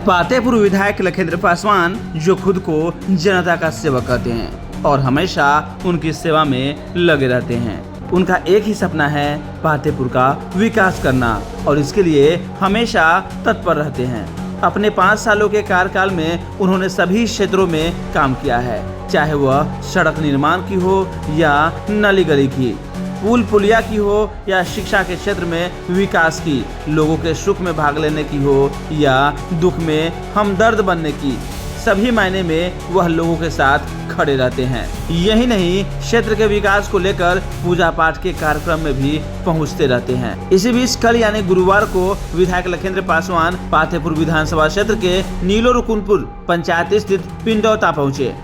पातेपुर विधायक लखेंद्र पासवान जो खुद को जनता का सेवक कहते हैं और हमेशा उनकी सेवा में लगे रहते हैं। उनका एक ही सपना है पातेपुर का विकास करना और इसके लिए हमेशा तत्पर रहते हैं। अपने 5 सालों के कार्यकाल में उन्होंने सभी क्षेत्रों में काम किया है, चाहे वह सड़क निर्माण की हो या नाली गली की, पुल पुलिया की हो या शिक्षा के क्षेत्र में विकास की, लोगों के सुख में भाग लेने की हो या दुख में हमदर्द बनने की, सभी मायने में वह लोगों के साथ खड़े रहते हैं। यही नहीं, क्षेत्र के विकास को लेकर पूजा पाठ के कार्यक्रम में भी पहुंचते रहते हैं। इसी बीच कल यानी गुरुवार को विधायक लखेंद्र पासवान पातेपुर विधानसभा क्षेत्र के नीलो रुकुनपुर पंचायत स्थित पिंडौता पहुंचे,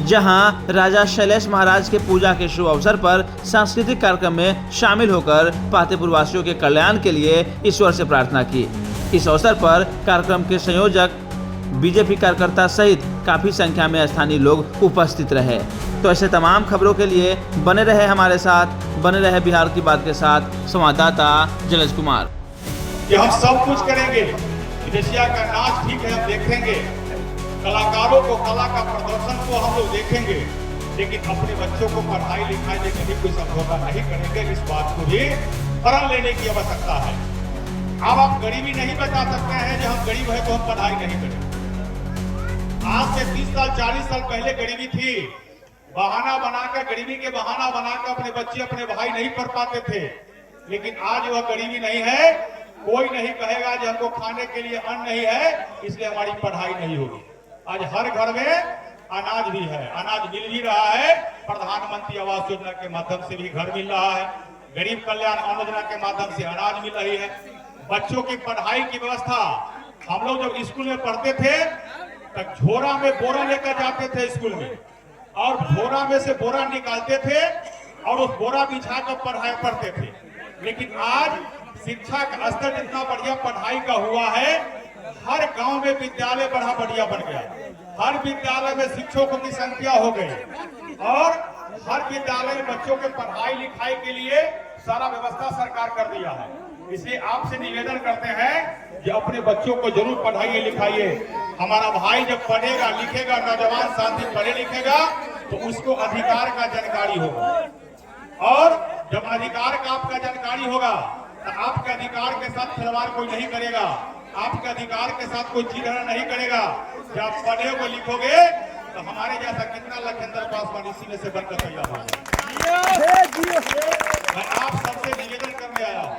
जहां राजा शैलेश महाराज के पूजा के शुभ अवसर पर सांस्कृतिक कार्यक्रम में शामिल होकर पातेपुर वासियों के कल्याण के लिए ईश्वर से प्रार्थना की। इस अवसर पर कार्यक्रम के संयोजक, बीजेपी कार्यकर्ता सहित काफी संख्या में स्थानीय लोग उपस्थित रहे। तो ऐसे तमाम खबरों के लिए बने रहे हमारे साथ, बने रहे बिहार की बात के साथ संवाददाता जलज कुमार। कि हम सब कुछ करेंगे, विदेशिया का नाच ठीक है हम देखेंगे, कलाकारों को कला का प्रदर्शन को हम लोग देखेंगे, लेकिन अपने बच्चों को पढ़ाई लिखाई में कभी कोई समझौता नहीं करेंगे। इस बात को भी प्रण लेने की आवश्यकता है। अब आप गरीबी नहीं बता सकते हैं जो हम गरीब है तो हम पढ़ाई नहीं करेंगे। आज से 30 साल 40 साल पहले गरीबी थी, बहाना बनाकर, गरीबी के बहाना बनाकर अपने बच्चे अपने भाई नहीं पढ़ पाते थे, लेकिन आज वह गरीबी नहीं है। कोई नहीं कहेगा कि हमको खाने के लिए अन्न नहीं है इसलिए हमारी पढ़ाई नहीं होगी। आज हर घर में अनाज भी है, अनाज मिल भी रहा है। प्रधानमंत्री आवास योजना के माध्यम से भी घर मिल रहा है, गरीब कल्याण अन्न योजना के माध्यम से अनाज मिल रही है। बच्चों की पढ़ाई की व्यवस्था, हम लोग जब स्कूल में पढ़ते थे तब झोरा में बोरा लेकर जाते थे स्कूल में, और झोरा में से बोरा निकालते थे और उस बोरा बिछा कर पढ़ाई पढ़ते थे। लेकिन आज शिक्षा का स्तर जितना बढ़िया पढ़ाई का हुआ है, हर गांव में विद्यालय बड़ा बढ़िया बन गया, हर विद्यालय में शिक्षकों की संख्या हो गई और हर विद्यालय में बच्चों के पढ़ाई लिखाई के लिए सारा व्यवस्था सरकार कर दिया है। इसलिए आपसे निवेदन करते हैं कि अपने बच्चों को जरूर पढ़ाइए लिखाइए। हमारा भाई जब पढ़ेगा लिखेगा, नौजवान साथी पढ़े लिखेगा तो उसको अधिकार का जानकारी होगा, और जब अधिकार का आपका जानकारी होगा तो आपके अधिकार के साथ खिलवाड़ कोई नहीं करेगा, आपके अधिकार के साथ कोई छीनछाड़ नहीं करेगा। जब आप पढ़ोगे लिखोगे तो हमारे जैसा कितना लखेंद्र पासवान इसी में से बनकर तैयार होगा। मैं आप सबसे निवेदन करने आया हूँ।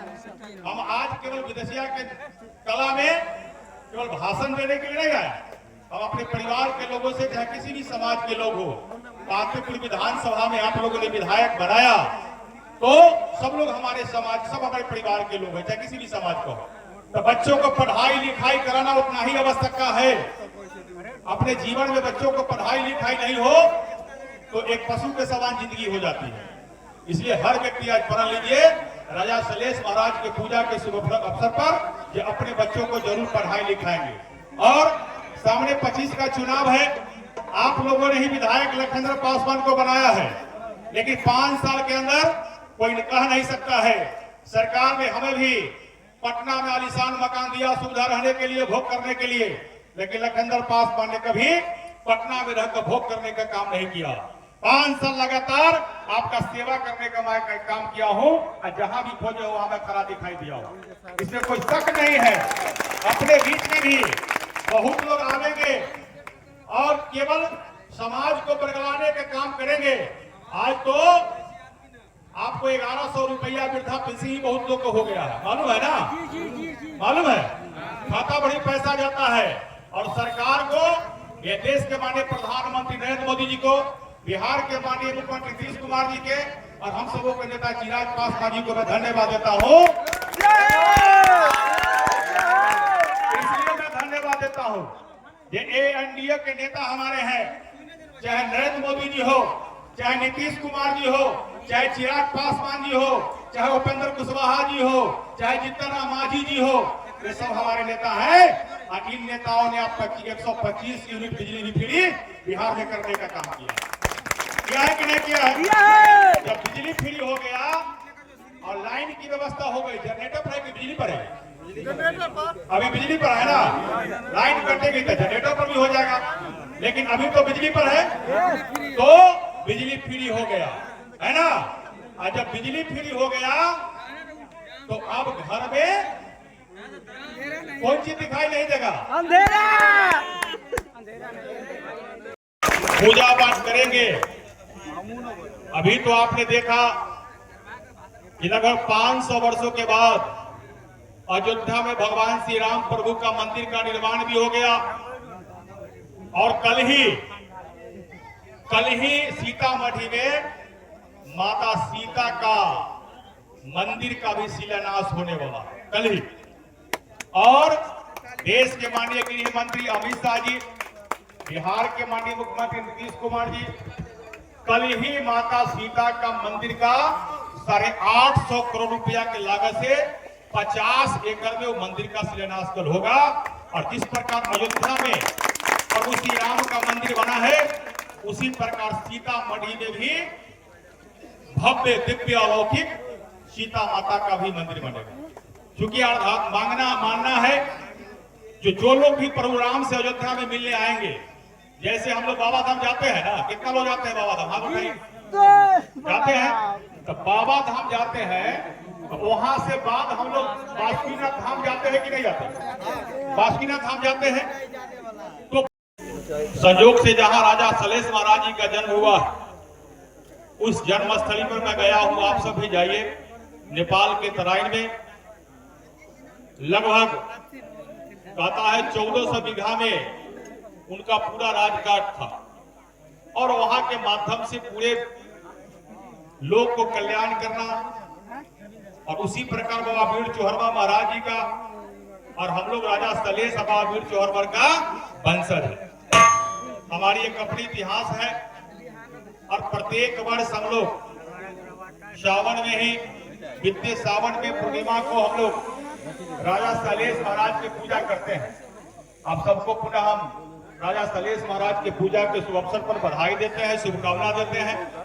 हम आज केवल विदेशिया के कला में केवल भाषण देने के लिए नहीं आए, हम अपने परिवार के लोगों से, चाहे किसी भी समाज के लोग हो, पातेपुर विधानसभा में आप लोगों ने विधायक बनाया तो सब लोग हमारे समाज, सब हमारे परिवार के लोग हैं, चाहे किसी भी समाज का हो। तो बच्चों को पढ़ाई लिखाई कराना उतना ही आवश्यकता है। अपने जीवन में बच्चों को पढ़ाई लिखाई नहीं हो तो एक पशु के समान जिंदगी हो जाती है। इसलिए हर व्यक्ति आज प्रण लीजिए राजा शैलेश महाराज के पूजा के शुभ अवसर पर ये अपने बच्चों को जरूर पढ़ाई लिखाएंगे। और सामने 25 का चुनाव है, आप लोगों ने ही विधायक लखेंद्र पासवान को बनाया है, लेकिन 5 साल के अंदर कोई कह नहीं सकता है। सरकार ने हमें भी पटना में आलीशान मकान दिया सुविधा रहने के लिए, भोग करने के लिए, लेकिन लखेंद्र पासवान ने कभी पटना में रहकर भोग करने का काम नहीं किया। 5 साल लगातार आपका सेवा करने का मैं काम किया हूं और जहां भी खोजे हो मैं खड़ा दिखाई दिया हूं, इसमें कोई शक नहीं है। अपने बीच में भी बहुत लोग आवेंगे और केवल समाज को बरगलाने का काम करेंगे। आज तो आपको 1100 रुपया वृद्धा पेंशन ही बहुत लोग को हो गया है, मालूम है ना? मालूम है, खाता बड़ी पैसा जाता है। और सरकार को, ये देश के माननीय प्रधानमंत्री नरेंद्र मोदी जी को, बिहार के माननीय मुख्यमंत्री नीतीश कुमार जी के और हम सबों के नेता चिराग पासवान जी को मैं धन्यवाद देता हूँ। इसलिए मैं धन्यवाद देता हूँ, ये एनडीए के नेता हमारे हैं, चाहे नरेंद्र मोदी जी हो, चाहे नीतीश कुमार जी हो, चाहे चिराग पासवान जी हो, चाहे उपेंद्र कुशवाहा जी हो, चाहे जीतन राम मांझी जी हो, ये सब हमारे नेता हैं। और इन नेताओं ने आप 125 यूनिट बिजली भी फ्री बिहार में करने का काम किया है कि नहीं किया है? जब बिजली फ्री हो गया और लाइन की व्यवस्था हो गई, जनरेटर पर है कि बिजली पर है? अभी बिजली पर है ना, लाइट कटेगी तो जनरेटर पर भी हो जाएगा, लेकिन अभी तो बिजली पर है तो बिजली फ्री हो गया है ना। और जब बिजली फ्री हो गया तो अब घर में कोई चीज दिखाई नहीं देगा, अंधेरा। पूजा पाठ करेंगे। अभी तो आपने देखा कि लगभग 500 वर्षों के बाद अयोध्या में भगवान श्री राम प्रभु का मंदिर का निर्माण भी हो गया, और कल ही सीतामढ़ी में माता सीता का मंदिर का भी शिलान्यास होने वाला कल ही। और देश के माननीय गृह मंत्री अमित शाह जी, बिहार के माननीय मुख्यमंत्री नीतीश कुमार जी, कल ही माता सीता का मंदिर का 850 करोड़ रुपया की लागत से 50 एकड़ में वो मंदिर का शिलान्यास कल होगा। और जिस प्रकार अयोध्या में प्रभु श्री राम का मंदिर बना है, उसी प्रकार सीतामढ़ी में भी भव्य दिव्य अलौकिक सीता माता का भी मंदिर बनेगा। क्योंकि मानना है जो लोग भी प्रभु राम से अयोध्या में मिलने आएंगे, जैसे हम लोग बाबा धाम जाते हैं ना, कितना लोग जाते हैं बाबा धाम? हाँ बताइए, जाते हैं। तो बाबा धाम जाते हैं, तो वहां से बाद हम लोग बासुकीनाथ धाम जाते हैं कि नहीं जाते? बासुकीनाथ धाम जाते हैं। तो संयोग से जहां राजा सलेश महाराज जी का जन्म हुआ, उस जन्मस्थली पर मैं गया हूं। आप सब भी जाइए। नेपाल के तराइन में लगभग कहता है 1400 बीघा में उनका पूरा राजघाट था, और वहां के माध्यम से पूरे लोग को कल्याण करना। और उसी प्रकार बाबा वीर चोहरबा महाराज जी का, और हम लोग राजा सलेश बाबा वीर चोहरबर का वंशज है। हमारी एक अपनी इतिहास है, और प्रत्येक वर्ष हम लोग सावन में ही, बीते सावन में पूर्णिमा को हम लोग राजा सलेश महाराज की पूजा करते हैं। आप सबको पुनः हम राजा सलेश महाराज के पूजा के शुभ अवसर पर बधाई देते हैं, शुभकामना देते हैं।